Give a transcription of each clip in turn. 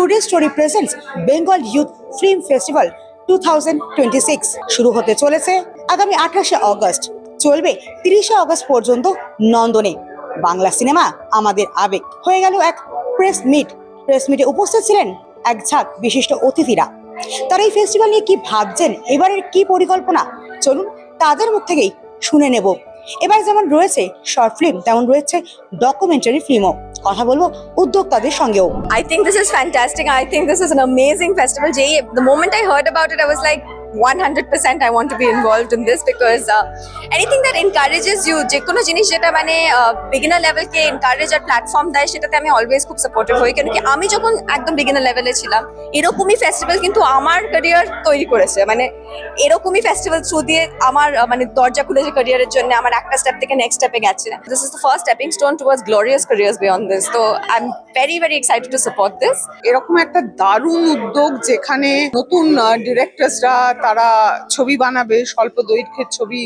Today story presents Bengal youth film festival 2026 শুরু হতে চলেছে আগামী 28শে অগস্ট, চলবে 30শে অগস্ট পর্যন্ত নন্দনে। বাংলা সিনেমা আমাদের আবেগ হয়ে গেল এক প্রেস মিটে উপস্থিত ছিলেন এক ঝাঁক বিশিষ্ট অতিথিরা। তারা এই ফেস্টিভ্যাল নিয়ে কি ভাবছেন, এবারের কি পরিকল্পনা, চলুন তাদের মুখ থেকেই শুনে নেব। এবার যেমন রয়েছে শর্ট ফিল্ম, তেমন রয়েছে ডকুমেন্টারি ফিল্মও। কথা বলবো উদ্যোক্তাদের সঙ্গেও। I think this is fantastic. I think this is an amazing festival. Jay, the moment I heard about it, I was like 100% I want to be involved in this because anything that encourages you, যে কোনো জিনিস যেটা মানে beginner লেভেলকে encourage আর platform দেয়, সেটাতে আমি always খুব supportive হই। কেন কি আমি যখন একদম বিগিনার লেভেলে ছিলাম, এরকমই ফেস্টিভ্যাল কিন্তু আমার ক্যারিয়ার তৈরি করেছে। মানে এরকমই ফেস্টিভ্যাল থ্রু দিয়ে আমার মানে দরজা খুলেছে ক্যারিয়ারের জন্য, আমার একটা স্টেপ থেকে নেক্সট স্টেপে গেছে। This is the first stepping stone towards glorious careers beyond this. তো I am very excited to support this. এরকম একটা দারুণ উদ্যোগ যেখানে নতুন ডিরেক্টরসরা তারা ছবি বানাবে, স্বল্প দৈর্ঘ্যের ছবি।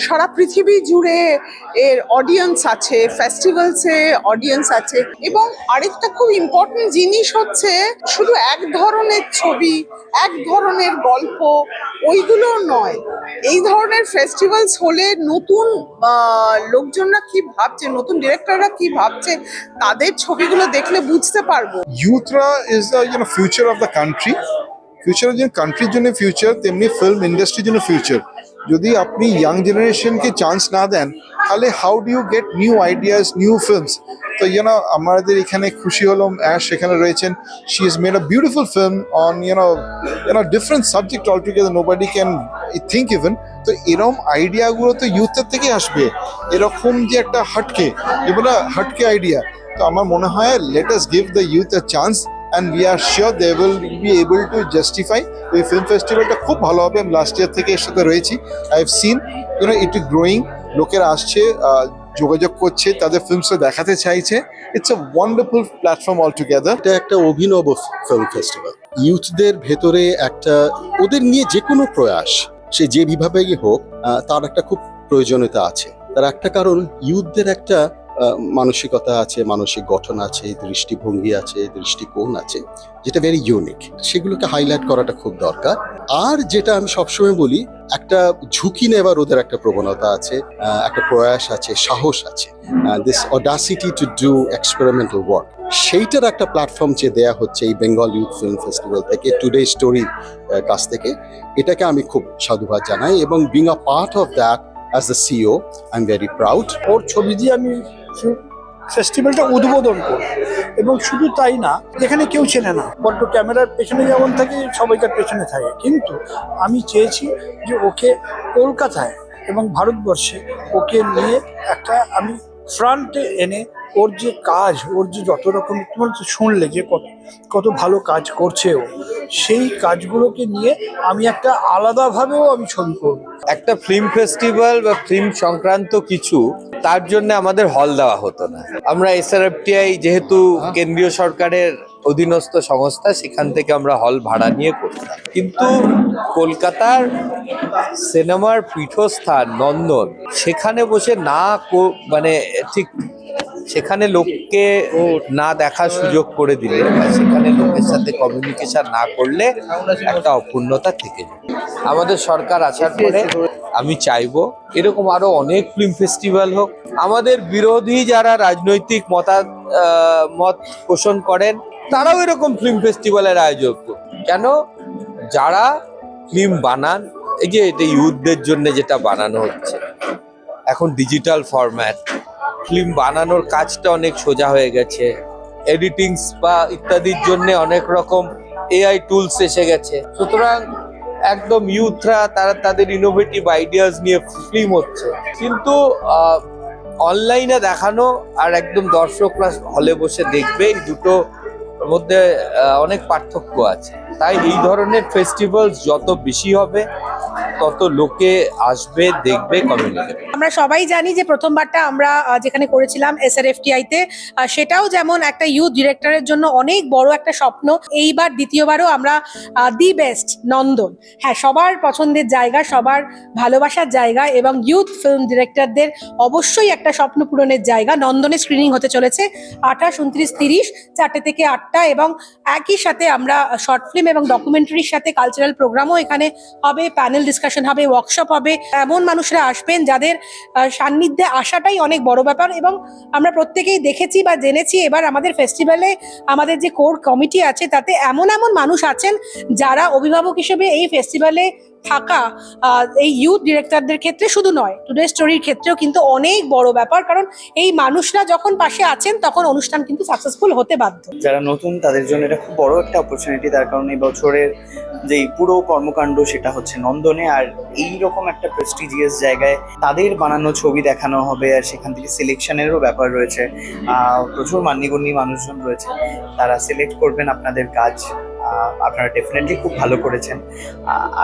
সারা পৃথিবী জুড়ে এর অডিয়েন্স আছে, ফেস্টিভ্যালসে অডিয়েন্স আছে। এবং আরেকটা খুব ইম্পর্টেন্ট জিনিস হচ্ছে শুধু এক ধরনের ছবি, এক ধরনের গল্প, ওইগুলো নয়। এই ধরনের ফেস্টিভ্যালস হলে নতুন লোকজনরা কি ভাবছে, নতুন ডিরেক্টররা কি ভাবছে, তাদের ছবিগুলো দেখলে বুঝতে পারবো। Youthra is the future of the country. Future যেমন কান্ট্রির জন্য ফিউচার, তেমনি ফিল্ম ইন্ডাস্ট্রির জন্য ফিউচার। যদি আপনি ইয়াং জেনারেশনকে চান্স না দেন, তাহলে how do you get new ideas, new films? তো আমাদের এখানে খুশি হলাম অ্যাশ এখানে রয়েছেন। She is made a beautiful film on different subject all together, nobody can think even. তো এরকম আইডিয়াগুলো তো ইউথের থেকে আসবে। এরকম যে একটা হাটকে আইডিয়া, তো আমার মনে হয় let us give the youth a chance and we are sure they will be able to justify এই ফিল্ম ফেস্টিভ্যালটা খুব ভালো হবে। আমি লাস্ট ইয়ার থেকে এর সাথে রয়েছি। I have seen it is growing, লোকেরা আসছে, যোগাযোগ করছে, তাদের ফিল্মসটা দেখাতে চাইছে। It's a wonderful platform all together. এটা একটা অভিনব ফিল্ম ফেস্টিভ্যাল। ইউথদের ভেতরে একটা, ওদের নিয়ে যে কোনো প্রয়াস সে যে বিভাগেই হোক, তার একটা খুব প্রয়োজনীয়তা আছে। তার একটা কারণ ইউথদের একটা মানসিকতা আছে, মানসিক গঠন আছে, দৃষ্টিভঙ্গি আছে, দৃষ্টিকোণ আছে, যেটা ভেরি ইউনিক। সেগুলোকে হাইলাইট করাটা খুব দরকার। আর যেটা আমি সবসময় বলি, একটা ঝুঁকি নেবার ওদের একটা প্রবণতা আছে, একটা প্রয়াস আছে, সাহস আছে, this Audacity to do experimental work. সেইটার একটা প্ল্যাটফর্ম যে দেয়া হচ্ছে এই বেঙ্গল ইউথ ফিল্ম ফেস্টিভ্যাল থেকে, টুডে স্টোরির কাছ থেকে, এটাকে আমি খুব সাধুবাদ জানাই। এবং being a part of that as the CEO, I'm very proud. ওর ছবি দিয়ে আমি ফেস্টিভ্যালটা উদ্বোধন করি। এবং শুধু তাই না, যেখানে কেউ চেনে না, বড্ড ক্যামেরার পেছনে যেমন থাকে, সবাইকার পেছনে থাকে, কিন্তু আমি চেয়েছি যে ওকে কলকাতায় এবং ভারতবর্ষে ওকে নিয়ে একটা আমি ফ্রন্টে এনে ওর যে কাজ, ওর যে যত রকম তোমার শুনলে যে কত ভালো কাজ করছে ও, সেই কাজগুলোকে নিয়ে আমি একটা আলাদাভাবেও আমি ছবি করব। একটা ফিল্ম ফেস্টিভ্যাল বা ফিল্ম সংক্রান্ত কিছু, তার জন্য আমাদের হল দেওয়া হতো না। আমরা SRFTI যেহেতু কেন্দ্রীয় সরকারের অধীনস্থ সংস্থা, সেখান থেকে আমরা হল ভাড়া নিয়ে করতাম। কিন্তু কলকাতার সিনেমার পীঠস্থান নন্দন, সেখানে বসে না মানে ঠিক সেখানে লোককে না দেখার সুযোগ করে দিলে, বা সেখানে লোকের সাথে কমিউনিকেশন না করলে একটা অপূর্ণতা থেকে যায়। আমাদের সরকার আসার পরে আমি চাইবো এরকম আরো অনেক ফিল্ম ফেস্টিভ্যাল হোক। আমাদের বিরোধী যারা রাজনৈতিক মত পোষণ করেন, তারাও এরকম ফিল্ম ফেস্টিভ্যালের আয়োজক। কেন? যারা ফিল্ম বানান, এই যে এটা ইউথদের জন্য যেটা বানানো হচ্ছে এখন ডিজিটাল ফরম্যাট, ফিল্ম বানানোর কাজটা অনেক সোজা হয়ে গেছে। এডিটিংস বা ইত্যাদির জন্য অনেক রকম AI টুলস এসে গেছে। সুতরাং একদম ইউথরা তারা তাদের ইনোভেটিভ আইডিয়াস নিয়ে ফিল্ম হচ্ছে, কিন্তু অনলাইনে দেখানো আর একদম দর্শকরা হলে বসে দেখবে, এই দুটোর মধ্যে অনেক পার্থক্য আছে। তাই এই ধরনের ফেস্টিভ্যালস যত বেশি হবে, তত লোকে আসবে, দেখবে, কমেন্ট দেবে। আমরা সবাই জানি যে প্রথমবারটা আমরা যেখানে করেছিলাম SRFTI তে, সেটাও যেমন একটা ইউথ ডিরেক্টরের জন্য অনেক বড় একটা স্বপ্ন, এইবার দ্বিতীয়বারও আমরা দি বেস্ট নন্দন, হ্যাঁ সবার পছন্দের জায়গা, সবার ভালোবাসার জায়গা এবং ইউথ ফিল্ম ডিরেক্টরদের অবশ্যই একটা স্বপ্ন পূরণের জায়গা। নন্দনে স্ক্রিনিং হতে চলেছে 28, 29, 30, 4টে থেকে 8টা, এবং একই সাথে আমরা শর্ট ফিল্ম এবং ডকুমেন্টারির সাথে কালচারাল প্রোগ্রামও এখানে হবে, প্যানেল ডিসকাশন হবে, ওয়ার্কশপ হবে। এমন মানুষরা আসবেন যাদের সান্নিধ্যে আসাটাই অনেক বড় ব্যাপার, এবং আমরা প্রত্যেকেই দেখেছি বা জেনেছি এবার আমাদের ফেস্টিভ্যালে আমাদের যে কোর কমিটি আছে তাতে এমন এমন মানুষ আছেন যারা অভিভাবক হিসেবে এই ফেস্টিভ্যালে থাকা এই ইউথ ডিরেক্টরদের ক্ষেত্রে শুধু নয়, টুডে স্টোরির ক্ষেত্রেও কিন্তু অনেক বড় ব্যাপার, কারণ এই মানুষরা যখন পাশে আছেন তখন অনুষ্ঠান কিন্তু সাকসেসফুল হতে বাধ্য। যারা নতুন তাদের জন্য এটা খুব বড় একটা অপরচুনিটি, তার কারণ এই বছরের যে পুরো কর্মকাণ্ড সেটা হচ্ছে নন্দনে, আর এই রকম একটা প্রেস্টিজিয়াস জায়গায় তাদের বানানো ছবি দেখানো হবে, আর সেখান থেকে সিলেকশনেরও ব্যাপার রয়েছে। প্রচুর মান্যগণ্য মানুষজন রয়েছে, তারা সিলেক্ট করবেন আপনাদের কাজ। আপনারা ডেফিনেটলি খুব ভালো করেছেন।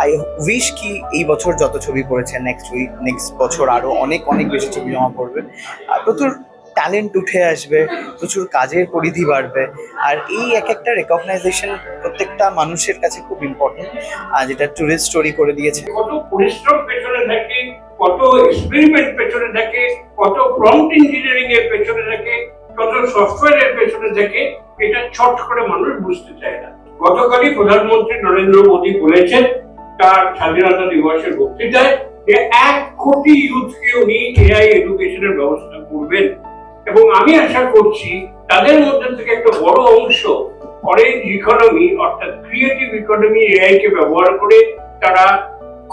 আই উইশ কি এই বছর যত ছবি করেছেন নেক্সট বছর আরো অনেক অনেক বেশি ছবি জমা পড়বে, প্রচুর ট্যালেন্ট উঠে আসবে, প্রচুর কাজের পরিধি বাড়বে, আর এই এক একটা রেকগনাইজেশন প্রত্যেকটা মানুষের কাছে খুব ইম্পর্টেন্ট, যেটা টুরিস্ট স্টোরি করে দিয়েছে। কত পরিশ্রম পেছনে থাকে, কত এক্সপেরিমেন্ট পেছনে থাকে, কত প্রম্পট ইঞ্জিনিয়ারিং এর পেছনে থাকে, কত সফটওয়্যারের পেছনে থাকে, এটা ছট করে মানুষ বুঝতে চায় না। গতকালই প্রধানমন্ত্রী নরেন্দ্র মোদী বলেছেন তার স্বাধীনতা দিবসের বক্তৃতায় যে 1 কোটি ইউথকে উনি এআই এডুকেশনের ব্যবস্থা করবেন, এবং আমি আশা করছি তাদের মধ্যে থেকে একটা বড় অংশ অরেঞ্জ ইকোনমি অর্থাৎ ক্রিয়েটিভ ইকোনমি এআই কে ব্যবহার করে তারা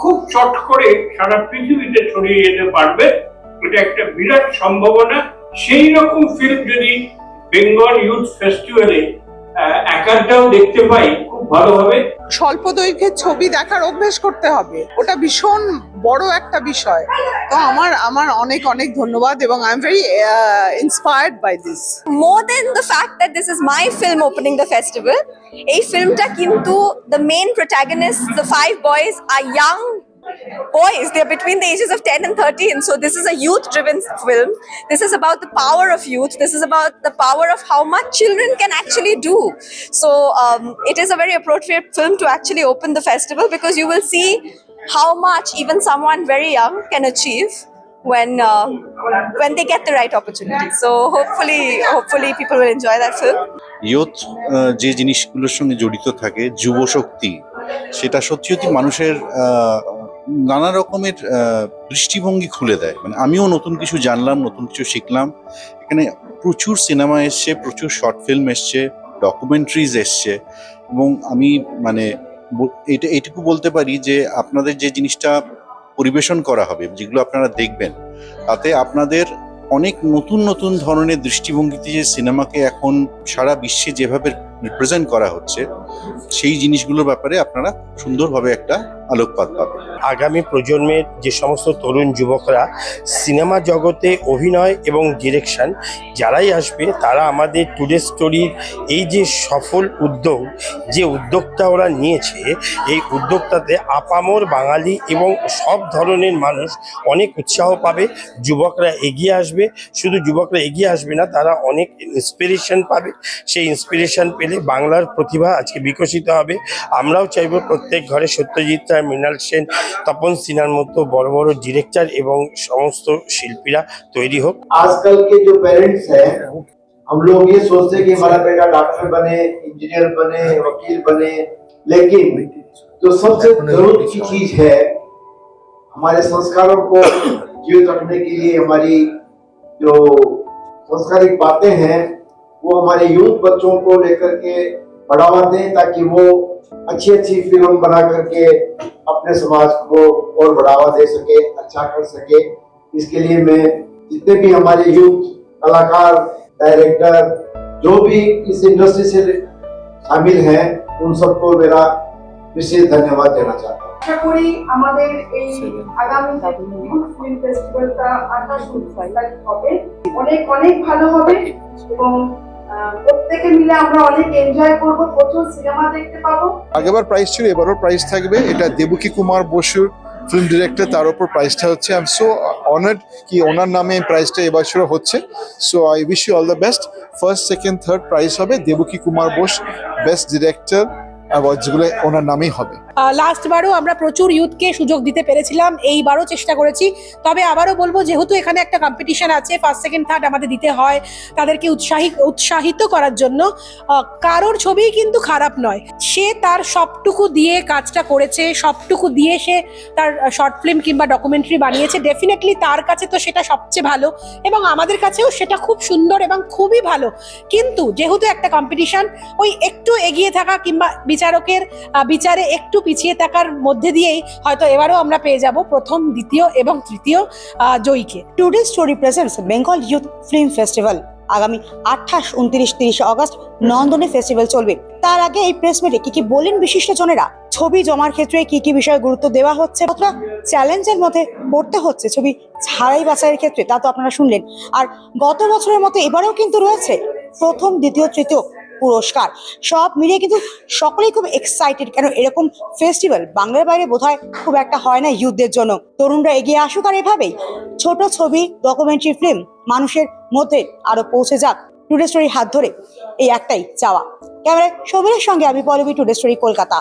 খুব চট করে সারা পৃথিবীতে ছড়িয়ে যেতে পারবে। এটা একটা বিরাট সম্ভাবনা। সেই রকম ফিল্ম যদি বেঙ্গল ইউথ ফেস্টিভ্যালে একাধাও দেখতে পাই খুব ভালো হবে। স্বল্প দৈর্ঘ্যের ছবি দেখার অভ্যেস করতে হবে, ওটা ভীষণ বড় একটা বিষয়। তো আমার অনেক অনেক ধন্যবাদ, এবং I am very inspired by this. More than the fact that this is my film opening the festival, এই ফিল্মটা কিন্তু the main protagonists, the 5 boys are young boys. They're between the ages of 10 and 13. So this is a youth driven film. This is about the power of youth. This is about the power of how much children can actually do. So it is a very appropriate film to actually open the festival, because you will see how much even someone very young can achieve when they get the right opportunity. So hopefully people will enjoy that film. Youth যে জিনিসগুলোর সঙ্গে জড়িত থাকে, যুবশক্তি, সেটা সত্যি সত্যি মানুষের নানা রকমের দৃষ্টিভঙ্গি খুলে দেয়। মানে আমিও নতুন কিছু জানলাম, নতুন কিছু শিখলাম। এখানে প্রচুর সিনেমা এসছে, প্রচুর শর্ট ফিল্ম এসছে, ডকুমেন্টারিজ এসছে, এবং আমি মানে এইটুকু বলতে পারি যে আপনাদের যে জিনিসটা পরিবেশন করা হবে, যেগুলো আপনারা দেখবেন, তাতে আপনাদের অনেক নতুন নতুন ধরনের দৃষ্টিভঙ্গিতে যে সিনেমাকে এখন সারা বিশ্বে যেভাবে রিপ্রেজেন্ট করা হচ্ছে, সেই জিনিসগুলোর ব্যাপারে আপনারা সুন্দরভাবে একটা আলোকপাত পাবেন। আগামী প্রজন্মের যে সমস্ত তরুণ যুবকরা সিনেমা জগতে অভিনয় এবং ডিরেকশন যারাই আসবে, তারা আমাদের টুডে স্টোরির এই যে সফল উদ্যোগ, যে উদ্যোগটা ওরা নিয়েছে, এই উদ্যোগটাতে আপামর বাঙালি এবং সব ধরনের মানুষ অনেক উৎসাহ পাবে। যুবকরা এগিয়ে আসবে, শুধু যুবকরা এগিয়ে আসবে না, তারা অনেক ইন্সপিরেশন পাবে। সেই ইন্সপিরেশন পেলে বাংলার প্রতিভা আজকে বিকশিত হবে। আমরাও চাইব প্রত্যেক ঘরে সত্যজিৎ রায়, মৃণাল সেন, তপন সিনহার মতো বড় বড় ডিরেক্টর এবং সমস্ত শিল্পীরা তৈরি হোক। आजकल के जो पेरेंट्स हैं, हम लोग ये सोचते हैं कि हमारा बेटा डॉक्टर बने, इंजीनियर बने, वकील बने, लेकिन जो सबसे जरूरत की चीज है हमारे संस्कारों को जीवित रखने के लिए, हमारी जो संस्कारिक बातें हैं वो हमारे यूथ बच्चों को लेकर के बढ़ावा दें, ताकि वो अच्छी अच्छी फिल्म बना करके अपने समाज को और बढ़ावा दे सके, अच्छा कर सके। इसके लिए मैं जितने भी हमारे यूथ कलाकार, डायरेक्टर, जो भी इस इंडस्ट्री से शामिल हैं, उन सबको मेरा विशेष धन्यवाद देना चाहता हूँ। আশা করি আমাদের এই আগামী ইউথ ফিল্ম ফেস্টিভ্যালটা 28 তারিখ হবে, অনেক অনেক ভালো হবে, এবং প্রত্যেকে মিলে আমরা অনেক এনজয় করব, প্রচুর সিনেমা দেখতে পাবো। আগেবার প্রাইস ছিল, এবারও প্রাইস থাকবে। এটা দেবকী কুমার বসুর ফিল্ম ডিরেক্টর, তার উপর প্রাইজটা হচ্ছে। আই এম সো অনার্ড কি ওনার নামে প্রাইজটা এবছরও হচ্ছে। So I wish you all the best. First, second, third prize হবে Debaki Kumar Bose best director award, যেগুলো ওনার নামেই হবে। লাস্ট বারও আমরা প্রচুর ইউথকে সুযোগ দিতে পেরেছিলাম, এইবারও চেষ্টা করেছি। তবে আবারও বলবো, যেহেতু এখানে একটা কম্পিটিশন আছে, ফার্স্ট সেকেন্ড থার্ড আমাদের দিতে হয়, তাদেরকে উৎসাহিত করার জন্য। কারোর ছবিই কিন্তু খারাপ নয়, সে তার সবটুকু দিয়ে কাজটা করেছে, সবটুকু দিয়ে সে তার শর্ট ফিল্ম কিংবা ডকুমেন্টারি বানিয়েছে। ডেফিনেটলি তার কাছে তো সেটা সবচেয়ে ভালো, এবং আমাদের কাছেও সেটা খুব সুন্দর এবং খুবই ভালো। কিন্তু যেহেতু একটা কম্পিটিশন, ওই একটু এগিয়ে থাকা কিংবা বিচারকের বিচারে একটু পিছিয়ে থাকার মধ্যে দিয়েই হয়তো এবারও আমরা পেয়ে যাব প্রথম, দ্বিতীয় এবং তৃতীয় জয়ীকে। Today story presents Bengal youth film festival আগামী 28, 29, 30 অগস্ট নন্দনে ফেস্টিভ্যাল চলবে। তার আগে এই প্রেস মিটে কি বলেন বিশিষ্টজনেরা? ছবি জমার ক্ষেত্রে কি কি বিষয়ে গুরুত্ব দেওয়া হচ্ছে, কতটা চ্যালেঞ্জের মধ্যে পড়তে হচ্ছে ছবি ছাড়াই বাছাইয়ের ক্ষেত্রে, তা তো আপনারা শুনলেন। আর গত বছরের মতো এবারেও কিন্তু রয়েছে প্রথম, দ্বিতীয়, তৃতীয় পুরস্কার। সব মিলিয়ে কিন্তু সকলেই খুব এক্সাইটেড, কেন এরকম ফেস্টিভ্যাল বাংলার বাইরে বোধহয় খুব একটা হয় না ইউথদের জন্য। তরুণরা এগিয়ে আসুক, আর এভাবেই ছোট ছবি, ডকুমেন্টারি ফিল্ম মানুষের মধ্যে আরো পৌঁছে যাক। টুডে স্টোরির হাত ধরে এই একটাই চাওয়া। ক্যামেরায় সমীরের সঙ্গে আমি পল্লবী, টুডে স্টোরি, কলকাতা।